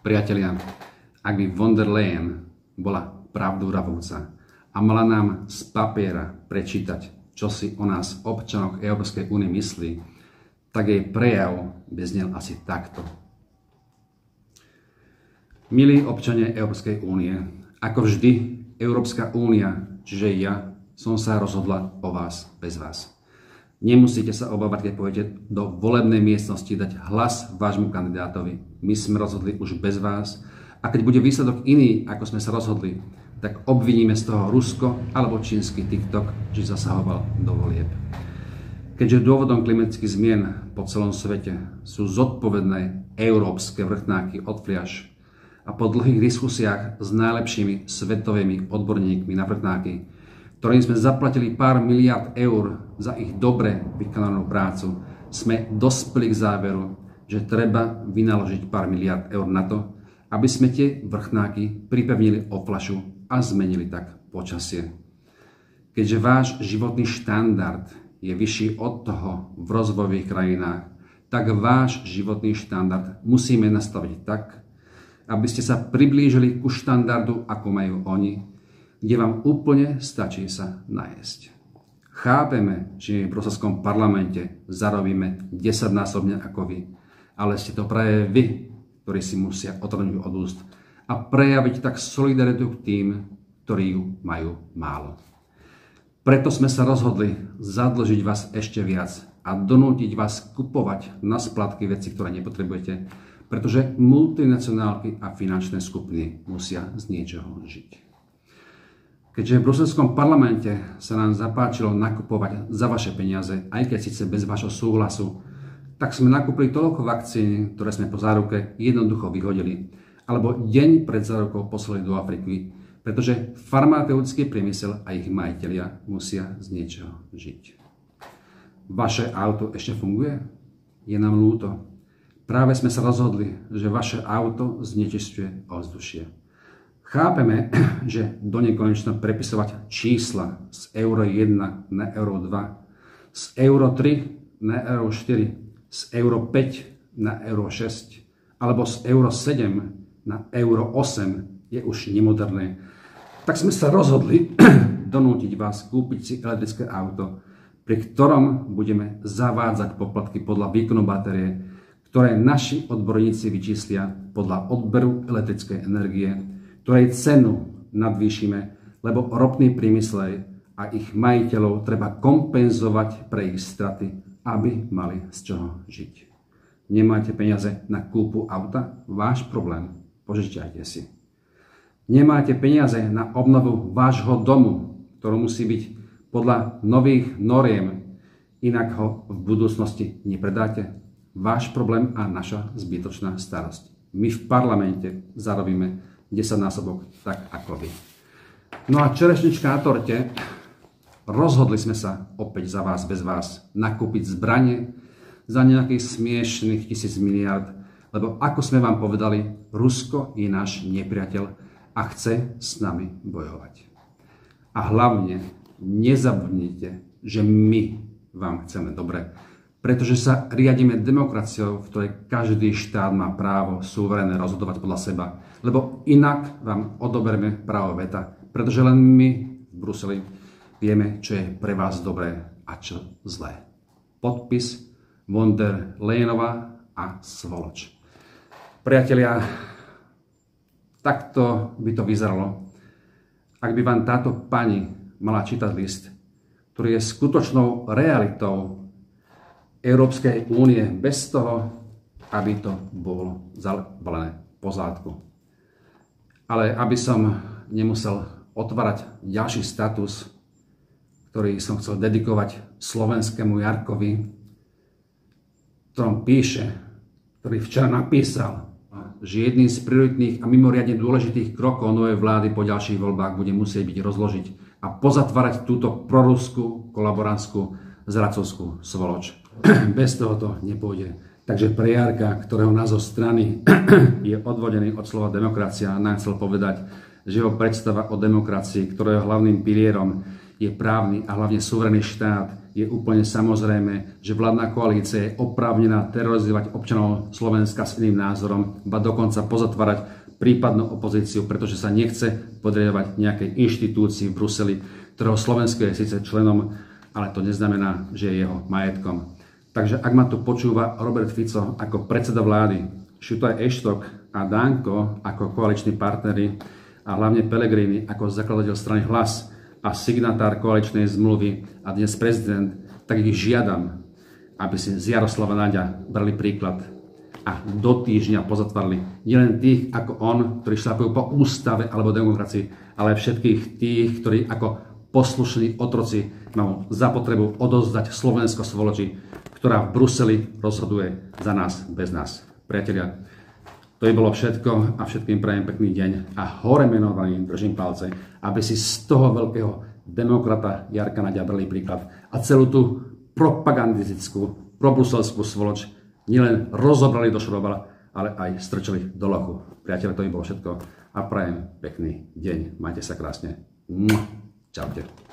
Priatelia, ak by von der Leyen bola pravdúravúca a mala nám z papiera prečítať, čo si o nás, občanoch Európskej únie myslí, tak jej prejav by znel asi takto. Milí občania Európskej únie, ako vždy, Európska únia, čiže ja, som sa rozhodla o vás bez vás. Nemusíte sa obávať, keď pôjdete do volebnej miestnosti dať hlas vášmu kandidátovi. My sme rozhodli už bez vás a keď bude výsledok iný, ako sme sa rozhodli, tak obviníme z toho Rusko alebo čínsky TikTok, že zasahoval do volieb. Keďže dôvodom klimatických zmien po celom svete sú zodpovedné európske vrchnáky od fliaš a po dlhých diskusiách s najlepšími svetovými odborníkmi na vrchnáky, ktorým sme zaplatili pár miliard eur za ich dobre vykonanú prácu, sme dospeli k záveru, že treba vynaložiť pár miliard eur na to, aby sme tie vrchnáky pripevnili o fľašu a zmenili tak počasie. Keďže váš životný štandard je vyšší od toho v rozvojových krajinách, tak váš životný štandard musíme nastaviť tak, aby ste sa priblížili ku štandardu, ako majú oni, kde vám úplne stačí sa najesť. Chápeme, že v bruselskom parlamente zarobíme 10-násobne ako vy, ale ste to práve vy, ktorí si musia otrhnúť od úst a prejaviť tak solidaritu k tým, ktorí ju majú málo. Preto sme sa rozhodli zadlžiť vás ešte viac a donútiť vás kupovať na splátky veci, ktoré nepotrebujete, pretože multinacionálky a finančné skupiny musia z niečoho žiť. Keďže v bruselskom parlamente sa nám zapáčilo nakupovať za vaše peniaze, aj keď síce bez vašho súhlasu, tak sme nakúpili toľko vakcín, ktoré sme po záruke jednoducho vyhodili, alebo deň pred zárukou poslali do Afriky, pretože farmaceutický priemysel a ich majitelia musia z niečoho žiť. Vaše auto ešte funguje? Je nám ľúto. Práve sme sa rozhodli, že vaše auto znečisťuje ovzdušie. Chápeme, že donekonečna prepisovať čísla z euro 1 na euro 2, z euro 3 na euro 4, z euro 5 na euro 6, alebo z euro 7 na euro 8 je už nemoderné. Tak sme sa rozhodli donútiť vás kúpiť si elektrické auto, pri ktorom budeme zavádzať poplatky podľa výkonu batérie, ktoré naši odborníci vyčíslia podľa odberu elektrickej energie, ktorej cenu nadvýšime, lebo ropný priemysel a ich majiteľov treba kompenzovať pre ich straty, aby mali z čoho žiť. Nemáte peniaze na kúpu auta? Váš problém. Požičiajte si. Nemáte peniaze na obnovu vášho domu, ktorý musí byť podľa nových noriem, inak ho v budúcnosti nepredáte? Váš problém a naša zbytočná starosť. My v parlamente zarobíme 10-násobok tak ako vy. No a čerešnička na torte, rozhodli sme sa opäť za vás bez vás nakúpiť zbranie za nejakých smiešných 1000 miliard, lebo ako sme vám povedali, Rusko je náš nepriateľ a chce s nami bojovať. A hlavne nezabudnite, že my vám chceme dobre, pretože sa riadíme demokraciou, v ktorej každý štát má právo suverénne rozhodovať podľa seba, lebo inak vám odobereme právo veta, pretože len my v Bruseli vieme, čo je pre vás dobré a čo zlé. Podpis von der Leyenová a svoloč. Priatelia, takto by to vyzeralo, ak by vám táto pani mala čítať list, ktorý je skutočnou realitou Európskej únie bez toho, aby to bolo zabalené po zátku. Ale aby som nemusel otvárať ďalší status, ktorý som chcel dedikovať slovenskému Jarkovi, ktorom píše, ktorý včera napísal, že jedným z prioritných a mimoriadne dôležitých krokov novej vlády po ďalších voľbách bude musieť byť rozložiť a pozatvárať túto proruskú, kolaborantskú, zradcovskú svoloč. Bez toho to nepôjde. Takže pre Jarka, ktorého názov strany je odvodený od slova demokracia, nám chcel povedať, že jeho predstava o demokracii, ktorého hlavným pilierom je právny a hlavne suverénny štát, je úplne samozrejme, že vládna koalícia je oprávnená terorizovať občanov Slovenska s iným názorom, ba dokonca pozatvárať prípadnú opozíciu, pretože sa nechce podriadovať nejakej inštitúcii v Bruseli, ktorého Slovensko je síce členom, ale to neznamená, že je jeho majetkom. Takže ak ma tu počúva Robert Fico ako predseda vlády, Šutaj Eštok a Danko ako koaliční partneri a hlavne Pellegrini ako zakladateľ strany Hlas a signatár koaličnej zmluvy a dnes prezident, tak ich žiadam, aby si z Jaroslava Naďa brali príklad a do týždňa pozatvárali nielen tých ako on, ktorí šľapujú po ústave alebo demokracii, ale všetkých tých, ktorí ako poslušní otroci majú za potrebu odozdať Slovensko svoloči, ktorá v Bruseli rozhoduje za nás bez nás. Priatelia, to je bolo všetko a všetkým prajem pekný deň a hore menovaný držím palce, aby si z toho veľkého demokrata Jarka Naďa brali príklad a celú tú propagandistickú, probruselskú svoloč nielen rozobrali do šroba, ale aj strčili do lochu. Priatelia, to by bolo všetko a prajem pekný deň. Majte sa krásne. Čaute.